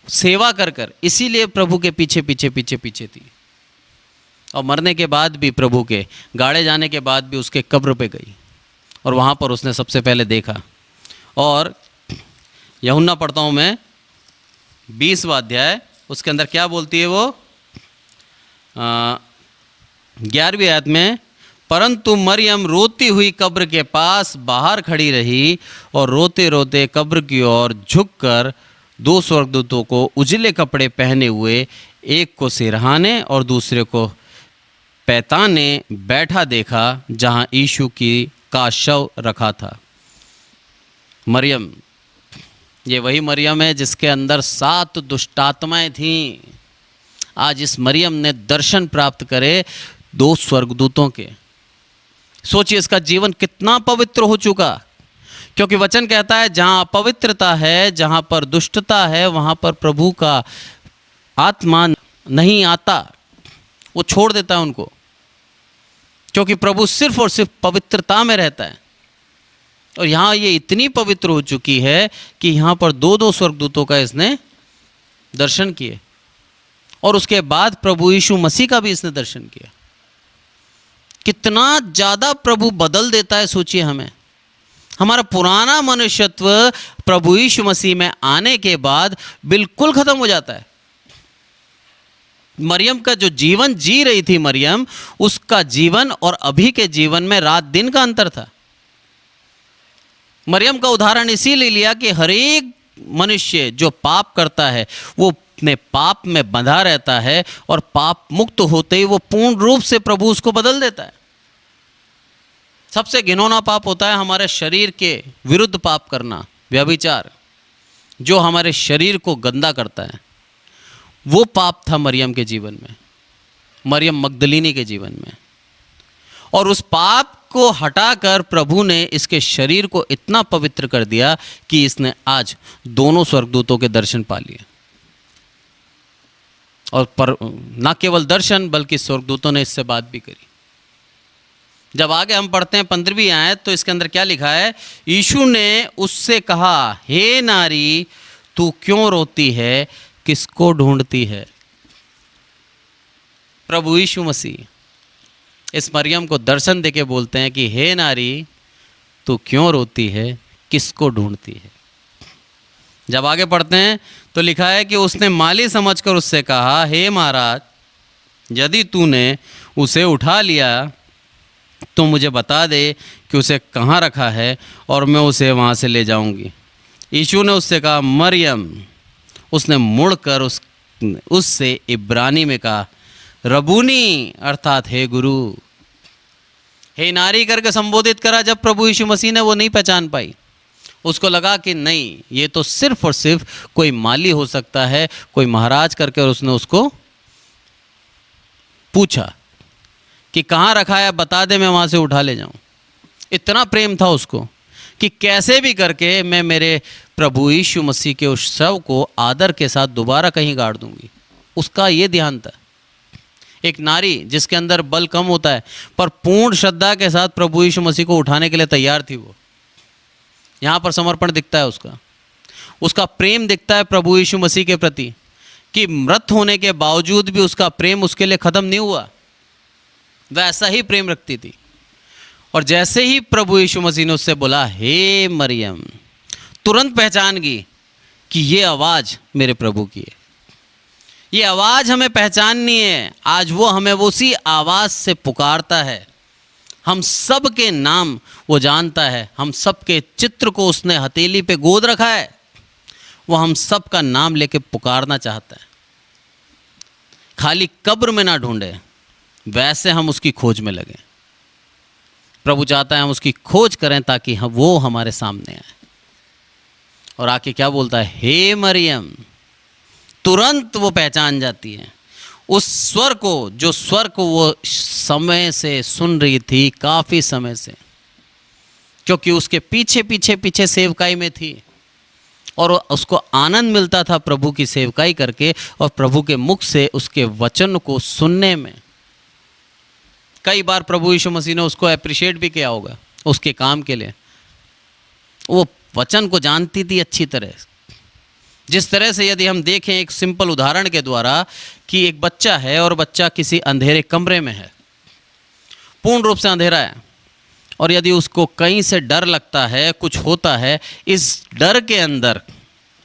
सेवा कर कर, इसीलिए प्रभु के पीछे पीछे पीछे पीछे थी। और मरने के बाद भी, प्रभु के गाड़े जाने के बाद भी उसके कब्र पे गई, और वहाँ पर उसने सबसे पहले देखा। और यूहन्ना पढ़ता हूँ मैं 20वां अध्याय, उसके अंदर क्या बोलती है वो 11वीं आयत में, परंतु मरियम रोती हुई कब्र के पास बाहर खड़ी रही और रोते रोते कब्र की ओर झुककर 2 स्वर्गदूतों को उजले कपड़े पहने हुए, एक को सिरहाने और दूसरे को पैताने बैठा देखा, जहाँ यीशु का शव रखा था। मरियम, ये वही मरियम है जिसके अंदर 7 दुष्टात्माएं थीं। आज इस मरियम ने दर्शन प्राप्त करे 2 स्वर्गदूतों के। सोचिए इसका जीवन कितना पवित्र हो चुका, क्योंकि वचन कहता है जहाँ अपवित्रता है, जहाँ पर दुष्टता है, वहाँ पर प्रभु का आत्मा नहीं आता, वो छोड़ देता है उनको, क्योंकि प्रभु सिर्फ और सिर्फ पवित्रता में रहता है। और यहाँ ये इतनी पवित्र हो चुकी है कि यहाँ पर 2-2 स्वर्गदूतों का इसने दर्शन किए, और उसके बाद प्रभु यीशु मसीह का भी इसने दर्शन किया। कितना ज़्यादा प्रभु बदल देता है, सोचिए हमें। हमारा पुराना मनुष्यत्व प्रभु यीशु मसीह में आने के बाद बिल्कुल खत्म हो जाता है। मरियम का जो जीवन जी रही थी मरियम, उसका जीवन और अभी के जीवन में रात दिन का अंतर था। मरियम का उदाहरण इसीलिए लिया कि हर एक मनुष्य जो पाप करता है वो अपने पाप में बंधा रहता है, और पाप मुक्त होते ही वो पूर्ण रूप से प्रभु उसको बदल देता है। सबसे घिनौना पाप होता है हमारे शरीर के विरुद्ध पाप करना, व्यभिचार, जो हमारे शरीर को गंदा करता है। वो पाप था मरियम के जीवन में, मरियम मगदलीनी के जीवन में। और उस पाप को हटाकर प्रभु ने इसके शरीर को इतना पवित्र कर दिया कि इसने आज 2 स्वर्गदूतों के दर्शन पा लिए। और पर ना केवल दर्शन, बल्कि स्वर्गदूतों ने इससे बात भी करी। जब आगे हम पढ़ते हैं 15वीं आयत, तो इसके अंदर क्या लिखा है, यीशु ने उससे कहा, हे नारी, तू क्यों रोती है, किसको ढूंढती है। प्रभु यीशु मसीह इस मरियम को दर्शन देके बोलते हैं कि हे नारी, तू क्यों रोती है, किसको ढूंढती है। जब आगे पढ़ते हैं तो लिखा है कि उसने माली समझकर उससे कहा, हे महाराज, यदि तूने उसे उठा लिया तो मुझे बता दे कि उसे कहाँ रखा है, और मैं उसे वहाँ से ले जाऊँगी। यीशु ने उससे कहा, मरियम। उसने मुड़कर उससे इब्रानी में कहा, रबूनी, अर्थात हे गुरु। हे नारी करके संबोधित करा। जब प्रभु यीशु मसीह ने वो नहीं पहचान पाई, उसको लगा कि नहीं, ये तो सिर्फ और सिर्फ कोई माली हो सकता है, कोई महाराज करके, और उसने उसको पूछा कि कहाँ रखा है, बता दे, मैं वहाँ से उठा ले जाऊँ। इतना प्रेम था उसको कि कैसे भी करके मैं मेरे प्रभु यीशु मसीह के उस शव को आदर के साथ दोबारा कहीं गाड़ दूंगी। उसका ये ध्यान था। एक नारी जिसके अंदर बल कम होता है, पर पूर्ण श्रद्धा के साथ प्रभु यीशु मसीह को उठाने के लिए तैयार थी। वो यहाँ पर समर्पण दिखता है उसका प्रेम दिखता है प्रभु यीशु मसीह के प्रति, कि मृत होने के बावजूद भी उसका प्रेम उसके लिए ख़त्म नहीं हुआ, वह ऐसा ही प्रेम रखती थी। और जैसे ही प्रभु यीशु मसीह ने उससे बोला, हे मरियम, तुरंत पहचान गई कि ये आवाज़ मेरे प्रभु की है। ये आवाज़ हमें पहचाननी है। आज वो हमें उसी आवाज़ से पुकारता है। हम सब के नाम वो जानता है, हम सब के चित्र को उसने हथेली पे गोद रखा है। वो हम सब का नाम लेके पुकारना चाहता है। खाली कब्र में ना ढूंढे, वैसे हम उसकी खोज में लगे। प्रभु चाहता है हम उसकी खोज करें ताकि वो हमारे सामने आए। और आके क्या बोलता है, हे मरियम। तुरंत वो पहचान जाती है उस स्वर को, जो स्वर को वो समय से सुन रही थी, काफ़ी समय से, क्योंकि उसके पीछे पीछे पीछे सेवकाई में थी और उसको आनंद मिलता था प्रभु की सेवकाई करके और प्रभु के मुख से उसके वचन को सुनने में। कई बार प्रभु यीशु मसीह ने उसको अप्रिशिएट भी किया होगा उसके काम के लिए। वो वचन को जानती थी अच्छी तरह। जिस तरह से यदि हम देखें एक सिंपल उदाहरण के द्वारा कि एक बच्चा है और बच्चा किसी अंधेरे कमरे में है, पूर्ण रूप से अंधेरा है, और यदि उसको कहीं से डर लगता है, कुछ होता है, इस डर के अंदर,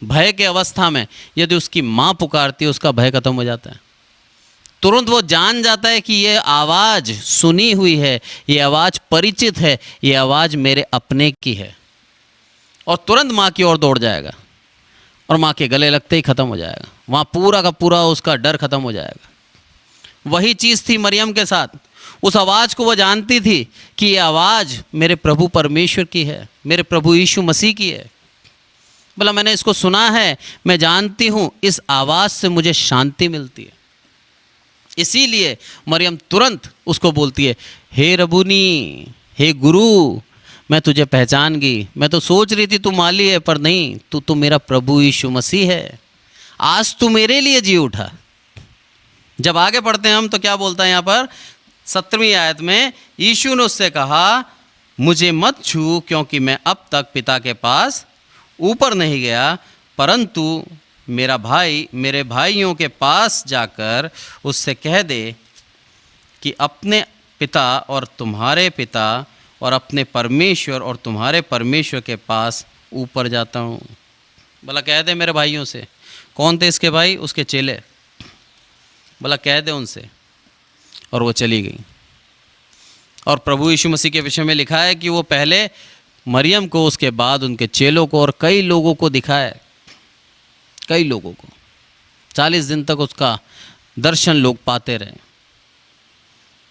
भय के अवस्था में यदि उसकी माँ पुकारती है, उसका भय खत्म हो जाता है। तुरंत वो जान जाता है कि ये आवाज़ सुनी हुई है, ये आवाज़ परिचित है, ये आवाज़ मेरे अपने की है, और तुरंत माँ की ओर दौड़ जाएगा और माँ के गले लगते ही ख़त्म हो जाएगा। वहाँ पूरा का पूरा उसका डर ख़त्म हो जाएगा। वही चीज़ थी मरियम के साथ। उस आवाज़ को वो जानती थी कि ये आवाज़ मेरे प्रभु परमेश्वर की है, मेरे प्रभु यीशु मसीह की है। बोला मैंने इसको सुना है, मैं जानती हूँ इस आवाज़ से मुझे शांति मिलती है। इसीलिए मरियम तुरंत उसको बोलती है, हे रबूनी, हे गुरु, मैं तुझे पहचान गई। मैं तो सोच रही थी तू माली है, पर नहीं, तू तो मेरा प्रभु यीशु मसीह है। आज तू मेरे लिए जी उठा। जब आगे पढ़ते हैं हम तो क्या बोलता है यहाँ पर 17वीं आयत में, यीशु ने उससे कहा, मुझे मत छू, क्योंकि मैं अब तक पिता के पास ऊपर नहीं गया, परंतु मेरे भाइयों के पास जाकर उससे कह दे कि अपने पिता और तुम्हारे पिता और अपने परमेश्वर और तुम्हारे परमेश्वर के पास ऊपर जाता हूँ। बोला कह दे मेरे भाइयों से। कौन थे इसके भाई? उसके चेले। बोला कह दे उनसे, और वो चली गई। और प्रभु यीशु मसीह के विषय में लिखा है कि वो पहले मरियम को, उसके बाद उनके चेलों को और कई लोगों को दिखाया, कई लोगों को। 40 दिन तक उसका दर्शन लोग पाते रहे।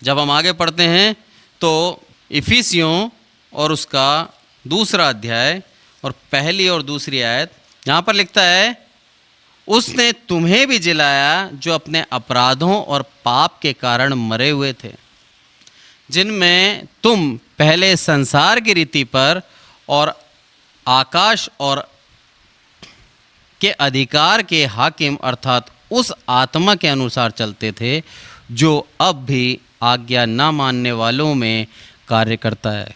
जब हम आगे पढ़ते हैं तो इफिसियों और उसका 2 अध्याय और पहली और दूसरी आयत, यहाँ पर लिखता है, उसने तुम्हें भी जिलाया जो अपने अपराधों और पाप के कारण मरे हुए थे, जिनमें तुम पहले संसार की रीति पर और आकाश और के अधिकार के हाकिम अर्थात उस आत्मा के अनुसार चलते थे जो अब भी आज्ञा ना मानने वालों में कार्य करता है।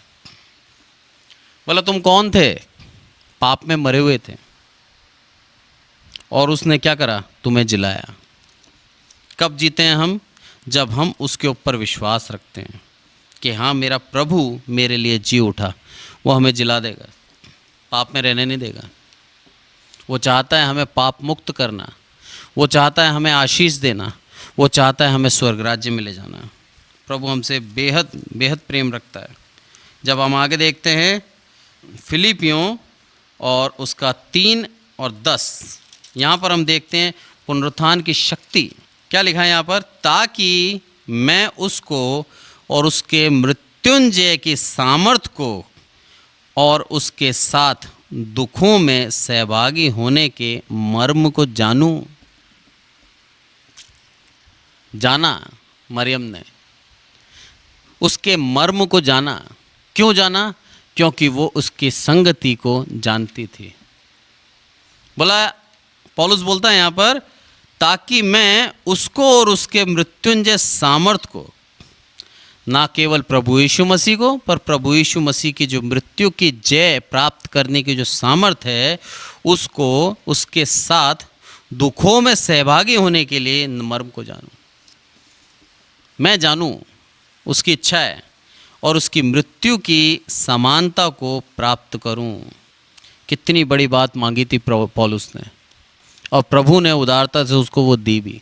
बोला तुम कौन थे? पाप में मरे हुए थे, और उसने क्या करा? तुम्हें जिलाया। कब जीते हैं हम? जब हम उसके ऊपर विश्वास रखते हैं कि हाँ मेरा प्रभु मेरे लिए जी उठा। वो हमें जिला देगा, पाप में रहने नहीं देगा। वो चाहता है हमें पाप मुक्त करना, वो चाहता है हमें आशीष देना, वो चाहता है हमें स्वर्ग राज्य में ले जाना। प्रभु हमसे बेहद बेहद प्रेम रखता है। जब हम आगे देखते हैं फिलिपियों और उसका 3 और 10, यहाँ पर हम देखते हैं पुनरुत्थान की शक्ति। क्या लिखा है यहाँ पर? ताकि मैं उसको और उसके मृत्युंजय की सामर्थ को और उसके साथ दुखों में सहभागी होने के मर्म को जानूं। जाना मरियम ने, उसके मर्म को जाना। क्यों जाना? क्योंकि वो उसकी संगति को जानती थी। बोला, पौलुस बोलता है यहाँ पर, ताकि मैं उसको और उसके मृत्युंजय सामर्थ को, ना केवल प्रभु यीशु मसीह को, पर प्रभु यीशु मसीह की जो मृत्यु की जय प्राप्त करने की जो सामर्थ है, उसको उसके साथ दुखों में सहभागी होने के लिए मर्म को जानूं। मैं जानूं, उसकी इच्छा है, और उसकी मृत्यु की समानता को प्राप्त करूं। कितनी बड़ी बात मांगी थी पौलुस ने, और प्रभु ने उदारता से उसको वो दी भी।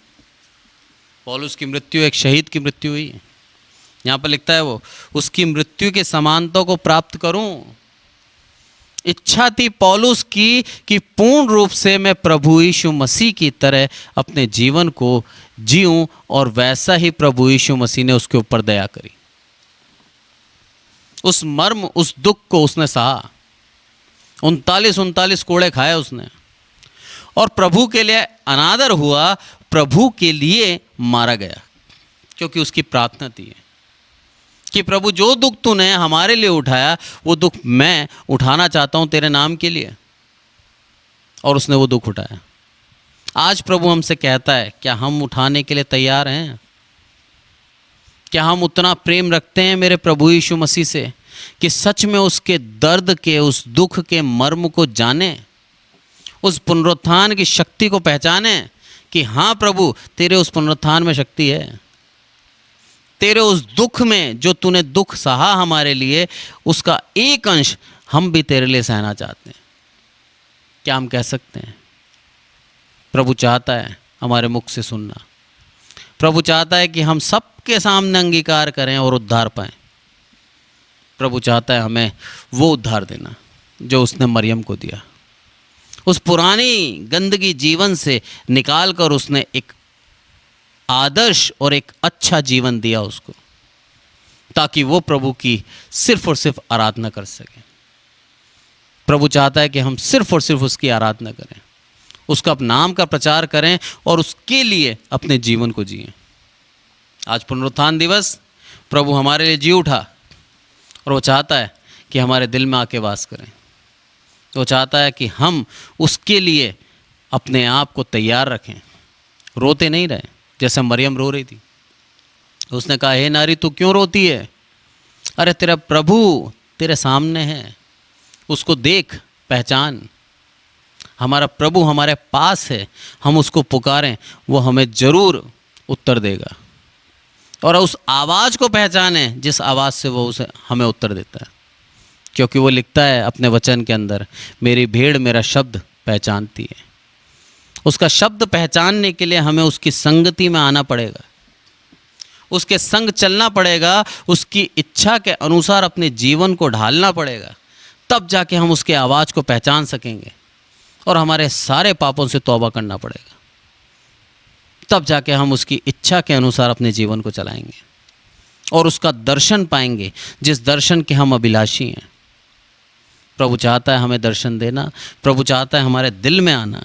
पौलुस की मृत्यु एक शहीद की मृत्यु हुई। यहाँ पर लिखता है वो उसकी मृत्यु के समानता को प्राप्त करूं। इच्छा थी पौलुस की कि पूर्ण रूप से मैं प्रभु यीशु मसीह की तरह अपने जीवन को जीऊं, और वैसा ही प्रभु यीशु मसीह ने उसके ऊपर दया करी। उस मर्म, उस दुख को उसने सहा। 39 कोड़े खाए उसने, और प्रभु के लिए अनादर हुआ, प्रभु के लिए मारा गया, क्योंकि उसकी प्रार्थना थी कि प्रभु जो दुख तूने हमारे लिए उठाया वो दुख मैं उठाना चाहता हूं तेरे नाम के लिए, और उसने वो दुख उठाया। आज प्रभु हमसे कहता है, क्या हम उठाने के लिए तैयार हैं? क्या हम उतना प्रेम रखते हैं मेरे प्रभु यीशु मसीह से कि सच में उसके दर्द के, उस दुख के मर्म को जाने, उस पुनरुत्थान की शक्ति को पहचाने कि हाँ प्रभु तेरे उस पुनरुत्थान में शक्ति है, तेरे उस दुख में जो तूने दुख सहा हमारे लिए, उसका एक अंश हम भी तेरे लिए सहना चाहते हैं। क्या हम कह सकते हैं? प्रभु चाहता है हमारे मुख से सुनना। प्रभु चाहता है कि हम सबके सामने अंगीकार करें और उद्धार पाएं। प्रभु चाहता है हमें वो उद्धार देना जो उसने मरियम को दिया। उस पुरानी गंदगी जीवन से निकाल कर उसने एक आदर्श और एक अच्छा जीवन दिया उसको, ताकि वो प्रभु की सिर्फ और सिर्फ आराधना कर सके। प्रभु चाहता है कि हम सिर्फ और सिर्फ उसकी आराधना करें, उसका नाम का प्रचार करें और उसके लिए अपने जीवन को जिएं। आज पुनरुत्थान दिवस, प्रभु हमारे लिए जी उठा, और वो चाहता है कि हमारे दिल में आके वास करें। वो चाहता है कि हम उसके लिए अपने आप को तैयार रखें, रोते नहीं रहें जैसे मरियम रो रही थी। उसने कहा, हे नारी तू क्यों रोती है? अरे तेरा प्रभु तेरे सामने है, उसको देख, पहचान। हमारा प्रभु हमारे पास है, हम उसको पुकारें, वो हमें ज़रूर उत्तर देगा। और उस आवाज़ को पहचाने जिस आवाज़ से वो उसे हमें उत्तर देता है, क्योंकि वो लिखता है अपने वचन के अंदर, मेरी भेड़ मेरा शब्द पहचानती है। उसका शब्द पहचानने के लिए हमें उसकी संगति में आना पड़ेगा, उसके संग चलना पड़ेगा, उसकी इच्छा के अनुसार अपने जीवन को ढालना पड़ेगा। तब जाके हम उसके आवाज़ को पहचान सकेंगे, और हमारे सारे पापों से तौबा करना पड़ेगा। तब जाके हम उसकी इच्छा के अनुसार अपने जीवन को चलाएंगे और उसका दर्शन पाएंगे, जिस दर्शन के हम अभिलाषी हैं। प्रभु चाहता है हमें दर्शन देना, प्रभु चाहता है हमारे दिल में आना,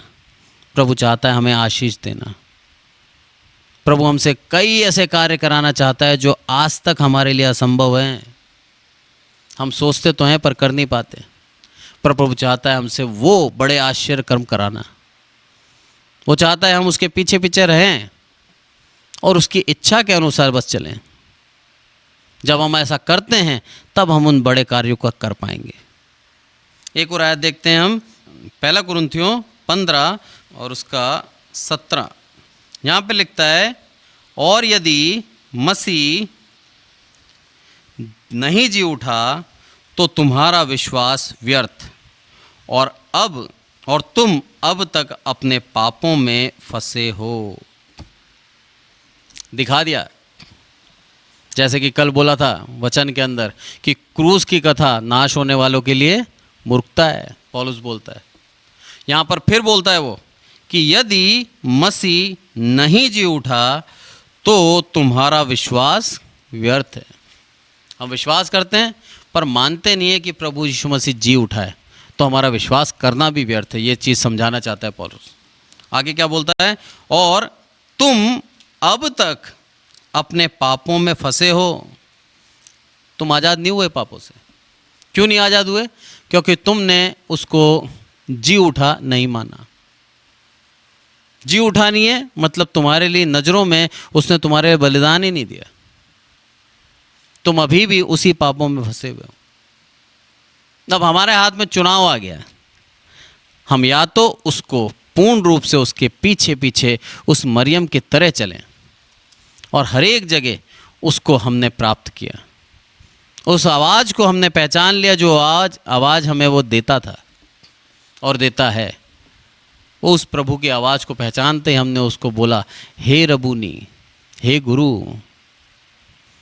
प्रभु चाहता है हमें आशीष देना। प्रभु हमसे कई ऐसे कार्य कराना चाहता है जो आज तक हमारे लिए असंभव हैं। हम सोचते तो हैं पर कर नहीं पाते, पर प्रभु चाहता है हमसे वो बड़े आश्चर्य कर्म कराना। वो चाहता है हम उसके पीछे पीछे रहें और उसकी इच्छा के अनुसार बस चलें। जब हम ऐसा करते हैं तब हम उन बड़े कार्यों को कर पाएंगे। एक और आयत देखते हैं हम, 1 कुरिन्थियों 15 और उसका 17। यहाँ पे लिखता है, और यदि मसीह नहीं जी उठा तो तुम्हारा विश्वास व्यर्थ, और तुम अब तक अपने पापों में फंसे हो। दिखा दिया, जैसे कि कल बोला था वचन के अंदर कि क्रूस की कथा नाश होने वालों के लिए मूर्खता है। पौलुस बोलता है, यहाँ पर फिर बोलता है वो कि यदि मसीह नहीं जी उठा तो तुम्हारा विश्वास व्यर्थ है। हम विश्वास करते हैं पर मानते नहीं है कि प्रभु यीशु मसीह जी उठा है, तो हमारा विश्वास करना भी व्यर्थ है। ये चीज़ समझाना चाहता है पौलुस। आगे क्या बोलता है, और तुम अब तक अपने पापों में फंसे हो। तुम आज़ाद नहीं हुए पापों से। क्यों नहीं आज़ाद हुए? क्योंकि तुमने उसको जी उठा नहीं माना। जी उठा नहीं है मतलब तुम्हारे लिए नज़रों में उसने तुम्हारे बलिदान ही नहीं दिया। तुम अभी भी उसी पापों में फंसे हुए हो। अब हमारे हाथ में चुनाव आ गया, हम या तो उसको पूर्ण रूप से उसके पीछे पीछे उस मरियम की तरह चलें, और हर एक जगह उसको हमने प्राप्त किया, उस आवाज़ को हमने पहचान लिया जो आवाज़ हमें वो देता था और देता है। वो उस प्रभु की आवाज़ को पहचानते ही हमने उसको बोला, हे रबूनी, हे गुरु।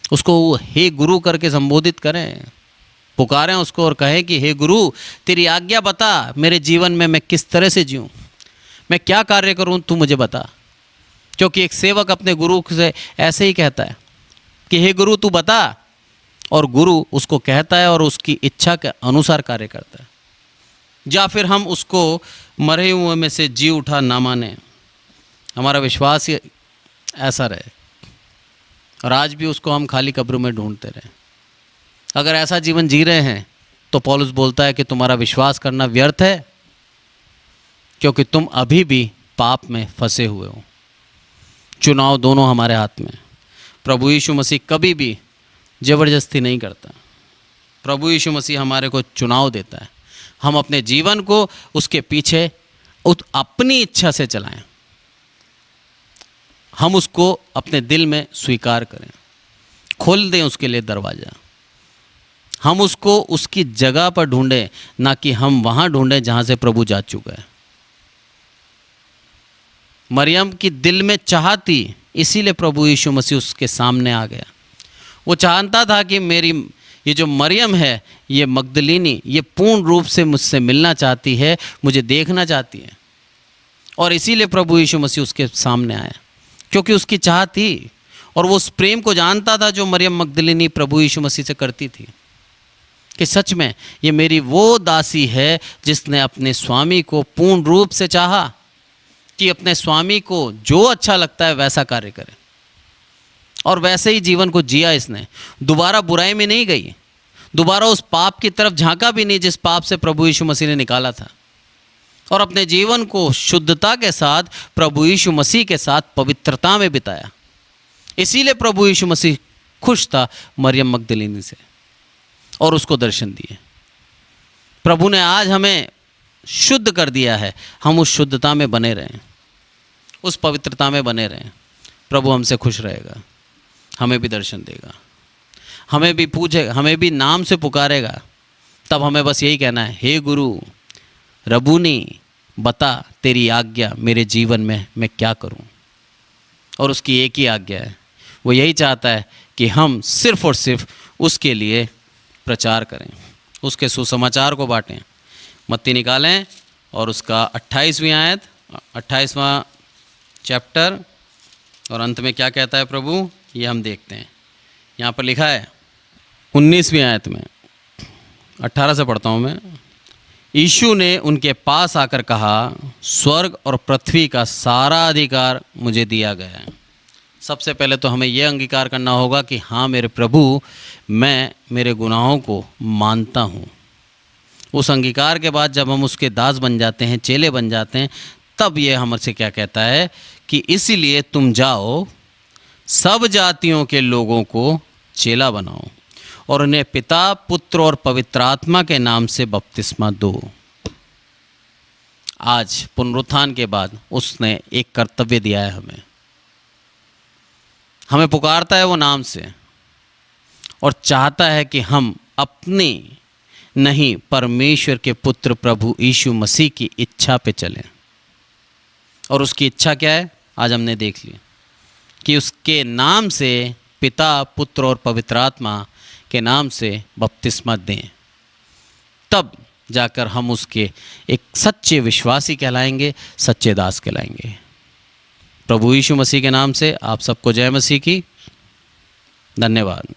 उसको हे गुरु करके संबोधित करें। पुकारें उसको और कहें कि हे गुरु, तेरी आज्ञा बता, मेरे जीवन में मैं किस तरह से जीऊँ, मैं क्या कार्य करूँ, तू मुझे बता। क्योंकि एक सेवक अपने गुरु से ऐसे ही कहता है कि हे गुरु तू बता, और गुरु उसको कहता है और उसकी इच्छा के अनुसार कार्य करता है। या फिर हम उसको मरे हुए में से जी उठा ना माने, हमारा विश्वास ही ऐसा रहे और आज भी उसको हम खाली कब्रों में ढूंढते रहें। अगर ऐसा जीवन जी रहे हैं तो पौलुस बोलता है कि तुम्हारा विश्वास करना व्यर्थ है, क्योंकि तुम अभी भी पाप में फंसे हुए हो। चुनाव दोनों हमारे हाथ में। प्रभु यीशु मसीह कभी भी ज़बरदस्ती नहीं करता। प्रभु यीशु मसीह हमारे को चुनाव देता है, हम अपने जीवन को उसके पीछे अपनी इच्छा से चलाएं, हम उसको अपने दिल में स्वीकार करें, खोल दें उसके लिए दरवाज़ा। हम उसको उसकी जगह पर ढूंढें, ना कि हम वहाँ ढूंढें जहाँ से प्रभु जा चुका है। मरियम की दिल में चाह थी, इसीलिए प्रभु यीशु मसीह उसके सामने आ गया। वो चाहता था कि मेरी ये जो मरियम है, ये मगदलीनी, ये पूर्ण रूप से मुझसे मिलना चाहती है, मुझे देखना चाहती है, और इसीलिए प्रभु यीशु मसीह उसके सामने आया, क्योंकि उसकी चाह थी और वो उस प्रेम को जानता था जो मरियम मगदलीनी प्रभु यीशु मसीह से करती थी, कि सच में ये मेरी वो दासी है जिसने अपने स्वामी को पूर्ण रूप से चाहा कि अपने स्वामी को जो अच्छा लगता है वैसा कार्य करे, और वैसे ही जीवन को जिया इसने। दोबारा बुराई में नहीं गई, दोबारा उस पाप की तरफ झांका भी नहीं जिस पाप से प्रभु यीशु मसीह ने निकाला था, और अपने जीवन को शुद्धता के साथ प्रभु यीशु मसीह के साथ पवित्रता में बिताया। इसीलिए प्रभु यीशु मसीह खुश था मरियम मगदलीनी से और उसको दर्शन दिए। प्रभु ने आज हमें शुद्ध कर दिया है, हम उस शुद्धता में बने रहें, उस पवित्रता में बने रहें। प्रभु हमसे खुश रहेगा, हमें भी दर्शन देगा, हमें भी पूछेगा, हमें भी नाम से पुकारेगा। तब हमें बस यही कहना है, हे गुरु रबूनी, बता तेरी आज्ञा मेरे जीवन में मैं क्या करूं। और उसकी एक ही आज्ञा है, वो यही चाहता है कि हम सिर्फ और सिर्फ उसके लिए प्रचार करें, उसके सुसमाचार को बांटें। मत्ती निकालें और उसका 28वीं आयत, 28वां चैप्टर, और अंत में क्या कहता है प्रभु, ये हम देखते हैं। यहाँ पर लिखा है 19वीं आयत में, 18 से पढ़ता हूँ मैं। यीशु ने उनके पास आकर कहा, स्वर्ग और पृथ्वी का सारा अधिकार मुझे दिया गया है। सबसे पहले तो हमें यह अंगीकार करना होगा कि हाँ मेरे प्रभु, मैं मेरे गुनाहों को मानता हूँ। उस अंगीकार के बाद जब हम उसके दास बन जाते हैं, चेले बन जाते हैं, तब ये हमसे क्या कहता है कि इसीलिए तुम जाओ, सब जातियों के लोगों को चेला बनाओ और उन्हें पिता, पुत्र और पवित्र आत्मा के नाम से बपतिस्मा दो। आज पुनरुत्थान के बाद उसने एक कर्तव्य दिया है हमें पुकारता है वो नाम से, और चाहता है कि हम अपनी नहीं, परमेश्वर के पुत्र प्रभु यीशु मसीह की इच्छा पे चलें। और उसकी इच्छा क्या है, आज हमने देख ली कि उसके नाम से, पिता, पुत्र और पवित्र आत्मा के नाम से बपतिस्मा दें। तब जाकर हम उसके एक सच्चे विश्वासी कहलाएंगे, सच्चे दास कहलाएंगे। प्रभु यीशु मसीह के नाम से आप सबको जय मसीह की। धन्यवाद।